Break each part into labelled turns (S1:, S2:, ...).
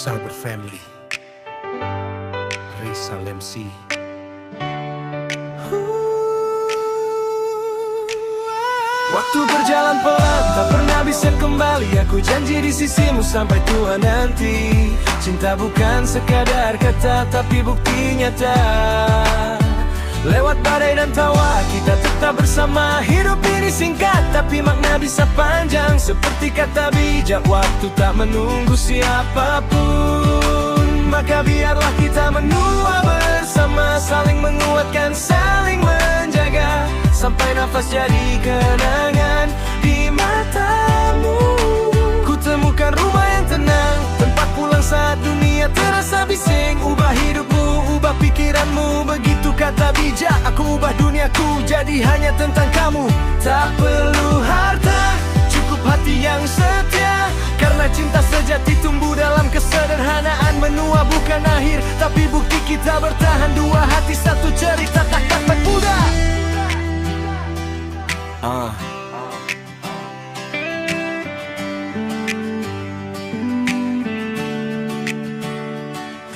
S1: Cyber Family, Rizal MC.
S2: Waktu berjalan pelan, tak pernah bisa kembali. Aku janji di sisimu sampai tua nanti. Cinta bukan sekadar kata, tapi bukti nyata. Lewat badai dan tawa, kita tetap bersama. Hidup ini singkat, tapi makna bisa panjang. Seperti kata bijak, waktu tak menunggu siapapun. Maka biarlah kita menua bersama, saling menguatkan, saling menjaga, sampai nafas jadi kenangan di matamu. Ku temukan rumah yang tenang, tempat pulang saat dunia terasa bising. Ubah hidupmu, ubah pikiranmu, begitu kata bijak. Aku ubah duniaku jadi hanya tentang kamu. Tak perlu harta, cukup hati yang setia. Karena cinta sejati tumbuh dalam kesederhanaan. Menua bukan akhir, tapi bukti kita bertahan. Dua hati satu cerita takkan berpudar.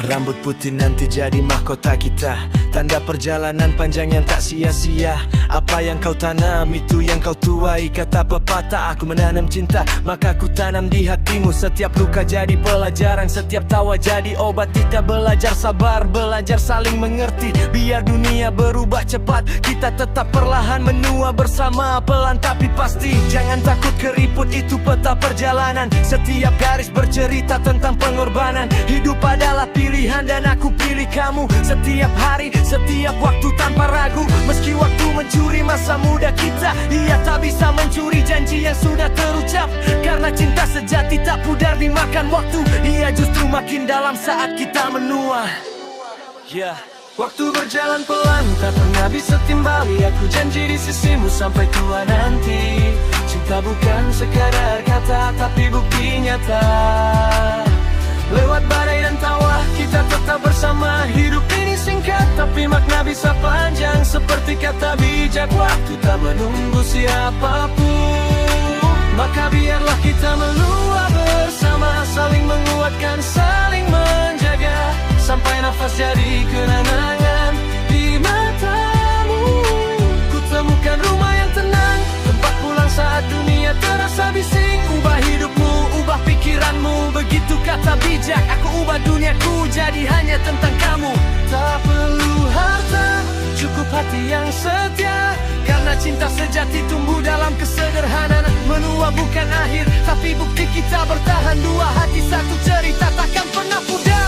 S2: Rambut putih nanti jadi mahkota kita, tanda perjalanan panjang yang tak sia-sia. Apa yang kau tanam, itu yang kau tuai. Kata pepatah, aku menanam cinta, maka ku tanam di hatimu. Setiap luka jadi pelajaran, setiap tawa jadi obat. Kita belajar sabar, belajar saling mengerti. Biar dunia berubah cepat, kita tetap perlahan menua bersama. Pelan tapi pasti, jangan takut keriput, itu peta perjalanan. Setiap garis bercerita tentang pengorbanan. Hidup adalah pilihan dan aku pilih kamu. Setiap hari, setiap waktu tanpa ragu. Meski waktu mencuri masa muda kita, ia tak bisa mencuri janji yang sudah terucap. Karena cinta sejati tak pudar dimakan waktu. Ia justru makin dalam saat kita menua. Waktu berjalan pelan, tak pernah bisa timbali. Aku janji di sisimu sampai tua nanti. Cinta bukan sekadar kata, tapi bukti nyata. Lewat badai dan tawa, kita tetap bersama. Hidup ini singkat, tapi makna bisa panjang. Seperti kata bijak, waktu tak menunggu siapapun. Maka biarlah kita menua bersama, saling menguatkan, saling menjaga, sampai nafas jadi kenangan di matamu. Ku temukan rumah yang tenang, tempat pulang saat dunia terasa bising. Ubah hidupmu, ubah pikiranmu, begitu kata bijak. Aku ubah duniaku jadi hanya tentang kamu. Tak perlu harta, cukup hati yang setia. Karena cinta sejati tumbuh dalam kesederhanaan. Menua bukan akhir, tapi bukti kita bertahan. Dua hati satu cerita takkan pernah pudar.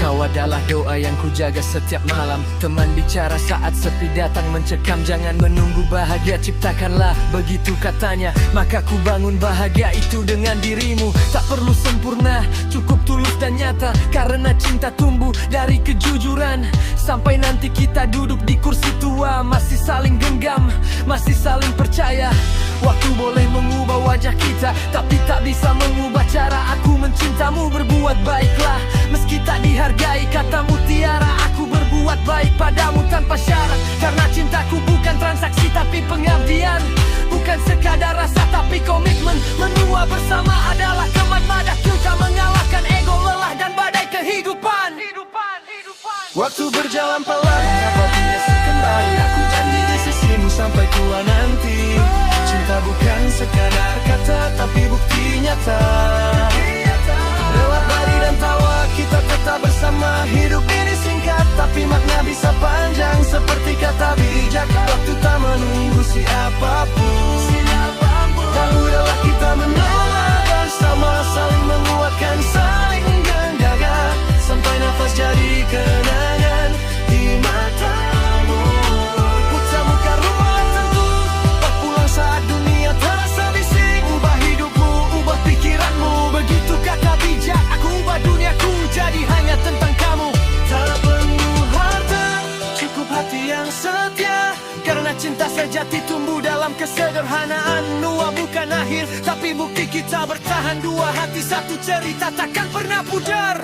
S2: Kau adalah doa yang ku jaga setiap malam. Teman bicara saat sepi datang mencekam. Jangan menunggu bahagia, ciptakanlah, begitu katanya. Maka ku bangun bahagia itu dengan dirimu. Tak perlu sempurna, cukup tulus dan nyata. Karena cinta tumbuh dari kejujuran. Sampai nanti kita duduk di kursi tua, masih saling genggam, masih saling percaya. Waktu boleh mengubah wajah kita, tapi tak bisa mengubah cara aku mencintamu. Berbuat baiklah, meski tak dihargai kata mutiara. Aku berbuat baik padamu tanpa syarat. Karena cintaku bukan transaksi tapi pengabdian. Bukan sekadar rasa tapi komitmen. Menua bersama adalah teman madah. Kita mengalahkan ego, lelah dan badai kehidupan. Waktu berjalan pelan, dapat biasa kembali. Aku janji di sisimu sampai tua nanti. Cinta bukan sekadar kata, tapi bukti nyata. Lewat badai dan tawa, kita tetap bersama. Hidup ini singkat, tapi makna bisa panjang. Seperti kata bijak, waktu tak menunggu siapapun. Dan udahlah kita menua bersama, saling menguatkan, saling menjaga, sampai nafas jadi kenangan di matamu. Ku temukan rumah tentu, tak pulang saat dunia terasa bising. Ubah hidupmu, ubah pikiranmu, begitu kata bijak. Aku ubah duniaku jadi hanya tentang kamu. Tak perlu harta, cukup hati yang setia. Karena cinta sejati tumbuh dalam kesederhanaan. Nua bukan akhir, tapi bukti kita bertahan. Dua hati satu cerita takkan pernah pudar.